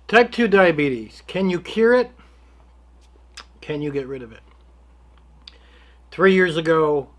Type 2 diabetes. Can you cure it? Can you get rid of it? 3 years ago,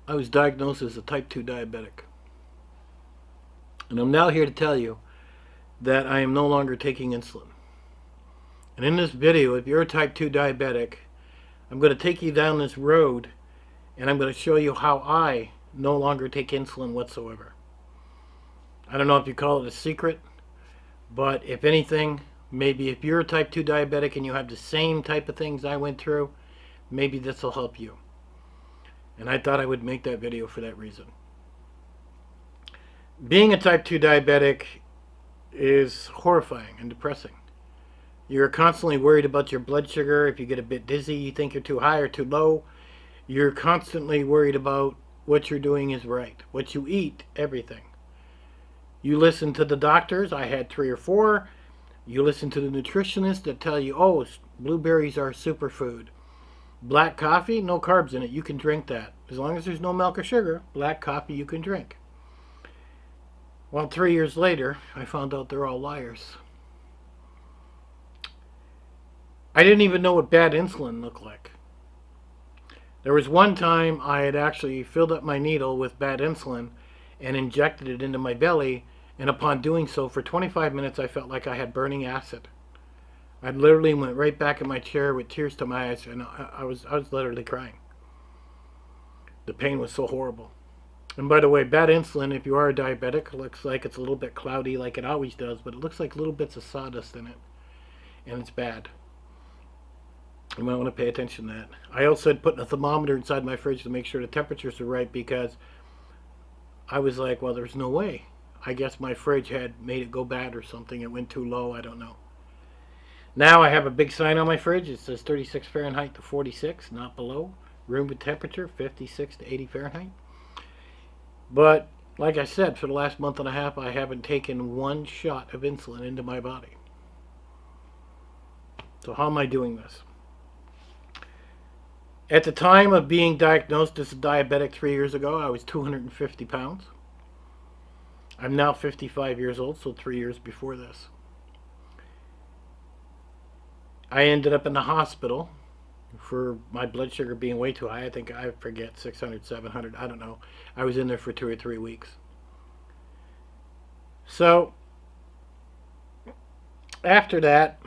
I was diagnosed as a type 2 diabetic. And I'm now here to tell you that I am no longer taking insulin. And in this video, if you're a type 2 diabetic, I'm going to take you down this road and I'm going to show you how I no longer take insulin whatsoever. I don't know if you call it a secret, but if anything, maybe if you're a type 2 diabetic and you have the same type of things I went through, maybe this will help you. And I thought I would make that video for that reason. Being a type 2 diabetic is horrifying and depressing. You're constantly worried about your blood sugar. If you get a bit dizzy, you think you're too high or too low. You're constantly worried about what you're doing is right. What you eat, everything. You listen to the doctors. I had 3 or 4. You listen to the nutritionists that tell you, oh, blueberries are a superfood. Black coffee, no carbs in it. You can drink that. As long as there's no milk or sugar, black coffee you can drink. Well, 3 years later, I found out they're all liars. I didn't even know what bad insulin looked like. There was one time I had actually filled up my needle with bad insulin and injected it into my belly, and upon doing so for 25 minutes I felt like I had burning acid. I literally went right back in my chair with tears to my eyes, and I was literally crying. The pain was so horrible. And by the way, bad insulin, if you are a diabetic, looks like it's a little bit cloudy like it always does, but it looks like little bits of sawdust in it, and it's bad. You might want to pay attention to that. I also had put a thermometer inside my fridge to make sure the temperatures are right, because I was like, well, there's no way. I guess my fridge had made it go bad or something. It went too low. I don't know. Now I have a big sign on my fridge. It says 36 Fahrenheit to 46, not below. Room temperature, 56 to 80 Fahrenheit. But, like I said, for the last month and a half, I haven't taken one shot of insulin into my body. So how am I doing this? At the time of being diagnosed as a diabetic 3 years ago, I was 250 pounds. I'm now 55 years old, so 3 years before this. I ended up in the hospital for my blood sugar being way too high. I forget, 600, 700, I don't know. I was in there for 2 or 3 weeks. So, after that,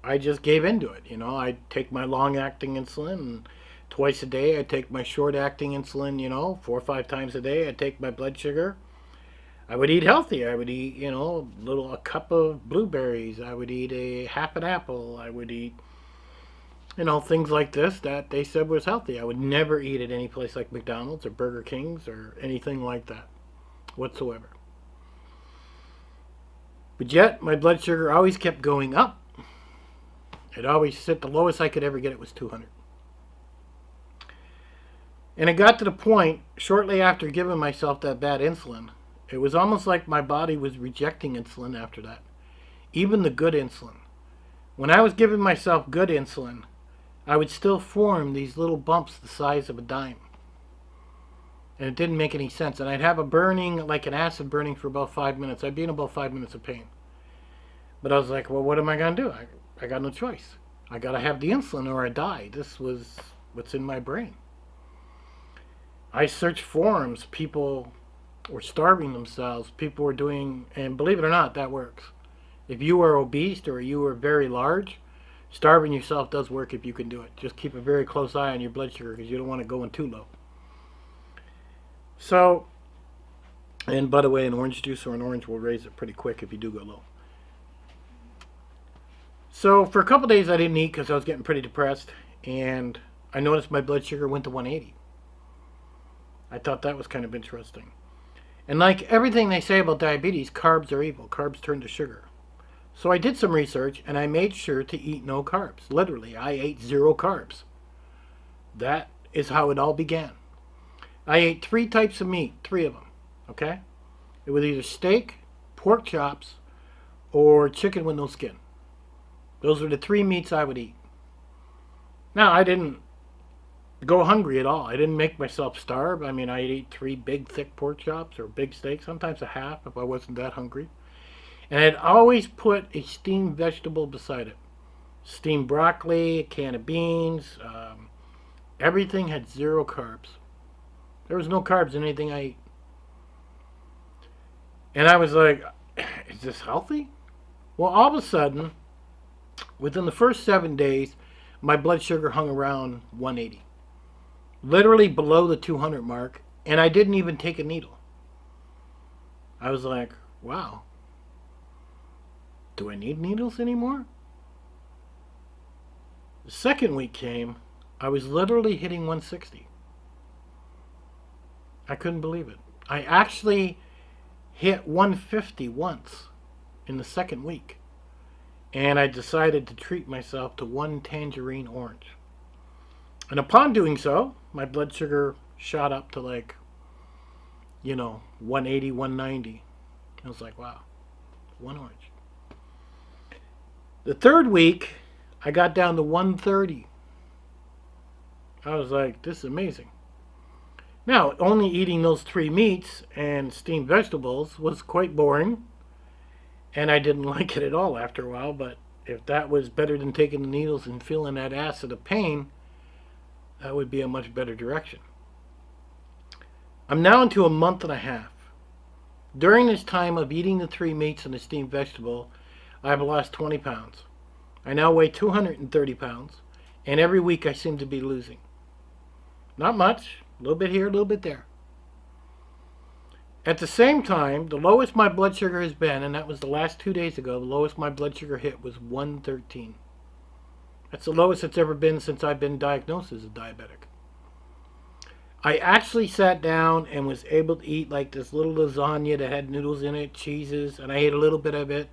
I just gave into it. I take my long-acting insulin, and twice a day I take my short-acting insulin, 4 or 5 times a day. I take my blood sugar. I would eat healthy. I would eat, a cup of blueberries. I would eat a half an apple. I would eat, things like this that they said was healthy. I would never eat at any place like McDonald's or Burger King's or anything like that whatsoever. But yet, my blood sugar always kept going up. It always hit the lowest I could ever get. It was 200. And it got to the point, shortly after giving myself that bad insulin, it was almost like my body was rejecting insulin after that. Even the good insulin. When I was giving myself good insulin, I would still form these little bumps the size of a dime. And it didn't make any sense. And I'd have a burning, like an acid burning for about 5 minutes. I'd be in about 5 minutes of pain. But I was like, well, what am I going to do? I got no choice. I got to have the insulin or I die. This was what's in my brain. I searched forums. People were starving themselves. People were doing, and believe it or not, that works. If you are obese or you are very large, starving yourself does work if you can do it. Just keep a very close eye on your blood sugar because you don't want to go in too low. So, and by the way, an orange juice or an orange will raise it pretty quick if you do go low. So for a couple days I didn't eat because I was getting pretty depressed, and I noticed my blood sugar went to 180. I thought that was kind of interesting. And like everything they say about diabetes, carbs are evil. Carbs turn to sugar. So I did some research and I made sure to eat no carbs. Literally, I ate 0 carbs. That is how it all began. I ate 3 types of meat, 3 of them. Okay? It was either steak, pork chops, or chicken with no skin. Those were the 3 meats I would eat. Now, I didn't go hungry at all. I didn't make myself starve. I mean, I'd eat 3 big, thick pork chops or big steaks, sometimes a half if I wasn't that hungry. And I'd always put a steamed vegetable beside it. Steamed broccoli, a can of beans. Everything had zero carbs. There was no carbs in anything I ate. And I was like, is this healthy? Well, all of a sudden, within the first 7 days, my blood sugar hung around 180. Literally below the 200 mark. And I didn't even take a needle. I was like, wow. Do I need needles anymore? The second week came, I was literally hitting 160. I couldn't believe it. I actually hit 150 once in the second week. And I decided to treat myself to one tangerine orange. And upon doing so, my blood sugar shot up to 180, 190. I was like, wow, one orange. The third week, I got down to 130. I was like, this is amazing. Now, only eating those 3 meats and steamed vegetables was quite boring, and I didn't like it at all after a while, but if that was better than taking the needles and feeling that acid of pain, that would be a much better direction. I'm now into a month and a half. During this time of eating the 3 meats and the steamed vegetable, I've lost 20 pounds. I now weigh 230 pounds, and every week I seem to be losing. Not much, a little bit here, a little bit there. At the same time, the lowest my blood sugar has been, and that was the last 2 days ago, the lowest my blood sugar hit was 113. That's the lowest it's ever been since I've been diagnosed as a diabetic. I actually sat down and was able to eat like this little lasagna that had noodles in it, cheeses, and I ate a little bit of it,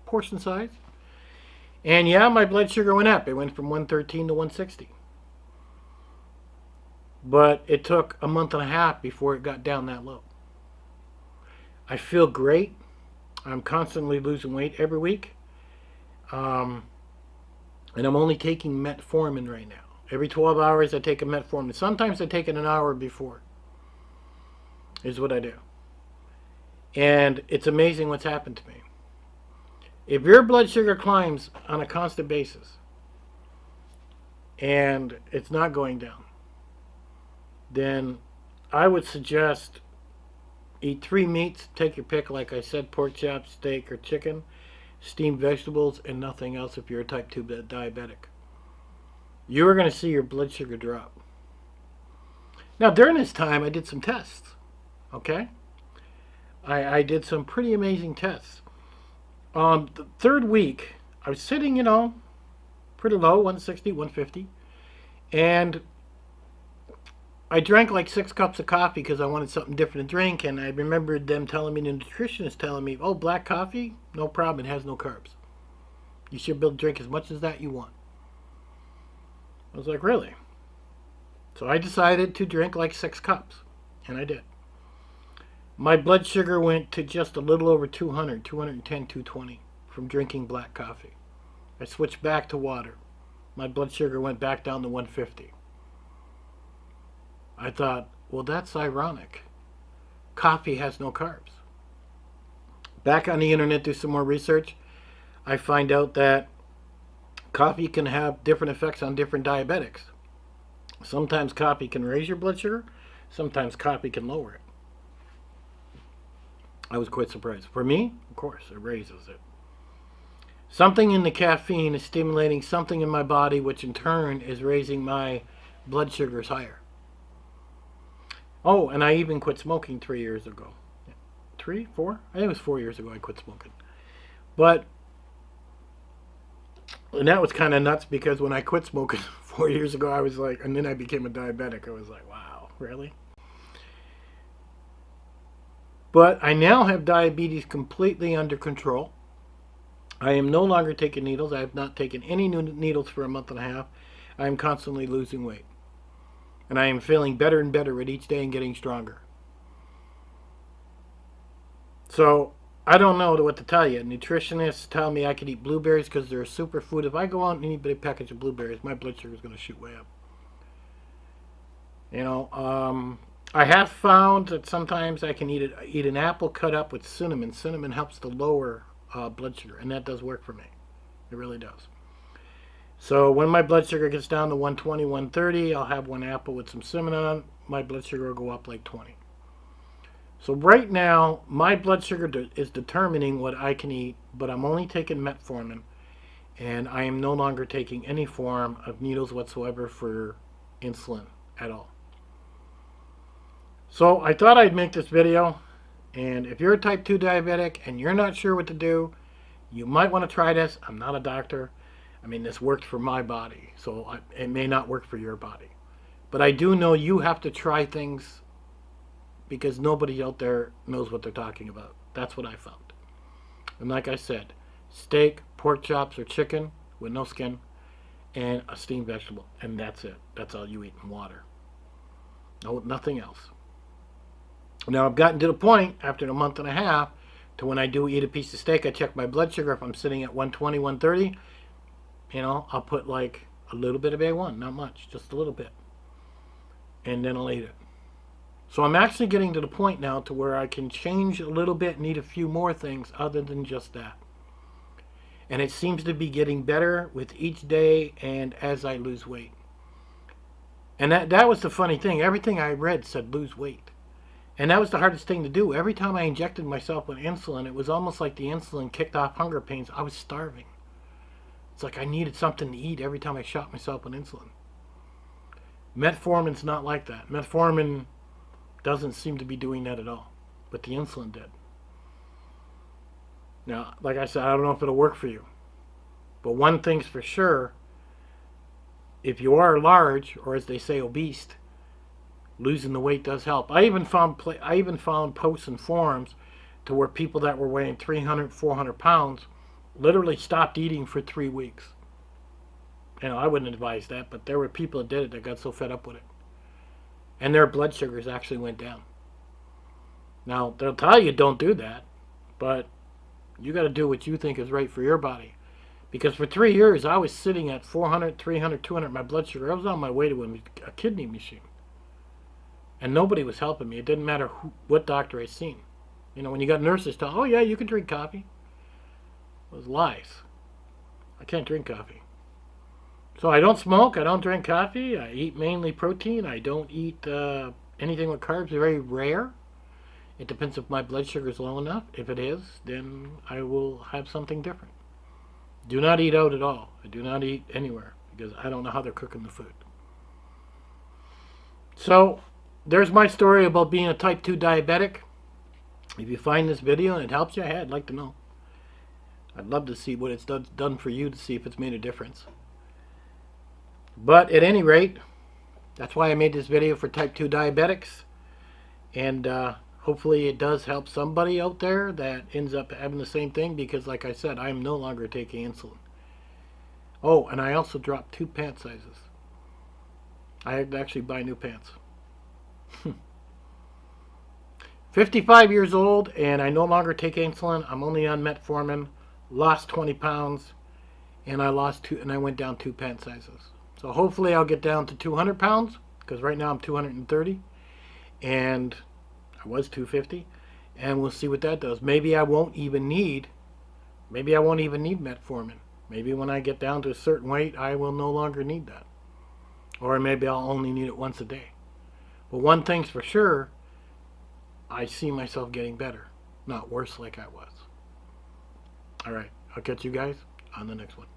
portion size. And yeah, my blood sugar went up. It went from 113 to 160. But it took a month and a half before it got down that low. I feel great. I'm constantly losing weight every week. And I'm only taking metformin right now. Every 12 hours I take a metformin. Sometimes I take it an hour before. Is what I do. And it's amazing what's happened to me. If your blood sugar climbs on a constant basis and it's not going down, then I would suggest eat 3 meats, take your pick, like I said, pork chop, steak, or chicken, steamed vegetables, and nothing else if you're a type 2 diabetic. You are going to see your blood sugar drop. Now, during this time, I did some tests, okay? I did some pretty amazing tests. The third week, I was sitting, pretty low, 160, 150, and I drank like 6 cups of coffee because I wanted something different to drink, and I remembered them telling me, the nutritionist telling me, oh, black coffee, no problem, it has no carbs. You should be able to drink as much as that you want. I was like, really? So I decided to drink like 6 cups, and I did. My blood sugar went to just a little over 200, 210, 220 from drinking black coffee. I switched back to water. My blood sugar went back down to 150. I thought, well, that's ironic. Coffee has no carbs. Back on the internet, do some more research. I find out that coffee can have different effects on different diabetics. Sometimes coffee can raise your blood sugar. Sometimes coffee can lower it. I was quite surprised. For me, of course, it raises it. Something in the caffeine is stimulating something in my body, which in turn is raising my blood sugars higher. Oh, and I even quit smoking 3 years ago. 3, 4? I think it was 4 years ago I quit smoking. And that was kind of nuts because when I quit smoking 4 years ago, I was like, and then I became a diabetic. I was like, wow, really? But I now have diabetes completely under control. I am no longer taking needles. I have not taken any new needles for a month and a half. I am constantly losing weight. And I am feeling better and better with each day and getting stronger. So, I don't know what to tell you. Nutritionists tell me I can eat blueberries because they're a superfood. If I go out and eat a package of blueberries, my blood sugar is going to shoot way up. I have found that sometimes I can eat an apple cut up with cinnamon. Cinnamon helps to lower blood sugar, and that does work for me. It really does. So when my blood sugar gets down to 120, 130, I'll have one apple with some cinnamon on. My blood sugar will go up like 20. So right now, my blood sugar is determining what I can eat, but I'm only taking metformin, and I am no longer taking any form of needles whatsoever for insulin at all. So I thought I'd make this video, and if you're a type 2 diabetic and you're not sure what to do, you might want to try this. I'm not a doctor. I mean, this worked for my body, so it may not work for your body. But I do know you have to try things because nobody out there knows what they're talking about. That's what I found. And like I said, steak, pork chops, or chicken with no skin, and a steamed vegetable. And that's it. That's all you eat, and water. No, nothing else. Now, I've gotten to the point, after a month and a half, to when I do eat a piece of steak, I check my blood sugar. If I'm sitting at 120, 130, I'll put like a little bit of A1, not much, just a little bit. And then I'll eat it. So I'm actually getting to the point now to where I can change a little bit and eat a few more things other than just that. And it seems to be getting better with each day and as I lose weight. And that was the funny thing. Everything I read said lose weight. And that was the hardest thing to do. Every time I injected myself with insulin, it was almost like the insulin kicked off hunger pains. I was starving. It's like I needed something to eat every time I shot myself with insulin. Metformin's not like that. Metformin doesn't seem to be doing that at all. But the insulin did. Now, like I said, I don't know if it'll work for you. But one thing's for sure. If you are large, or as they say, obese, losing the weight does help. I even found posts and forums to where people that were weighing 300, 400 pounds literally stopped eating for 3 weeks. I wouldn't advise that, but there were people that did it that got so fed up with it. And their blood sugars actually went down. Now, they'll tell you don't do that, but you got to do what you think is right for your body. Because for 3 years, I was sitting at 400, 300, 200, my blood sugar. I was on my way to a kidney machine. And nobody was helping me. It didn't matter what doctor I seen. When you got nurses tell, oh yeah, you can drink coffee. It was lies. I can't drink coffee. So I don't smoke. I don't drink coffee. I eat mainly protein. I don't eat anything with carbs. They're very rare. It depends if my blood sugar is low enough. If it is, then I will have something different. Do not eat out at all. I do not eat anywhere because I don't know how they're cooking the food. So there's my story about being a type 2 diabetic. If you find this video and it helps you, I'd like to know. I'd love to see what it's done for you to see if it's made a difference. But at any rate, that's why I made this video for type 2 diabetics. And hopefully it does help somebody out there that ends up having the same thing because, like I said, I am no longer taking insulin. Oh, and I also dropped 2 pant sizes. I had to actually buy new pants. 55 years old, and I no longer take insulin. I'm only on metformin. Lost 20 pounds, and I went down 2 pant sizes. So hopefully I'll get down to 200 pounds, because right now I'm 230, and I was 250, and we'll see what that does. Maybe I won't even need metformin. Maybe when I get down to a certain weight, I will no longer need that. Or maybe I'll only need it once a day. But one thing's for sure, I see myself getting better, not worse like I was. All right, I'll catch you guys on the next one.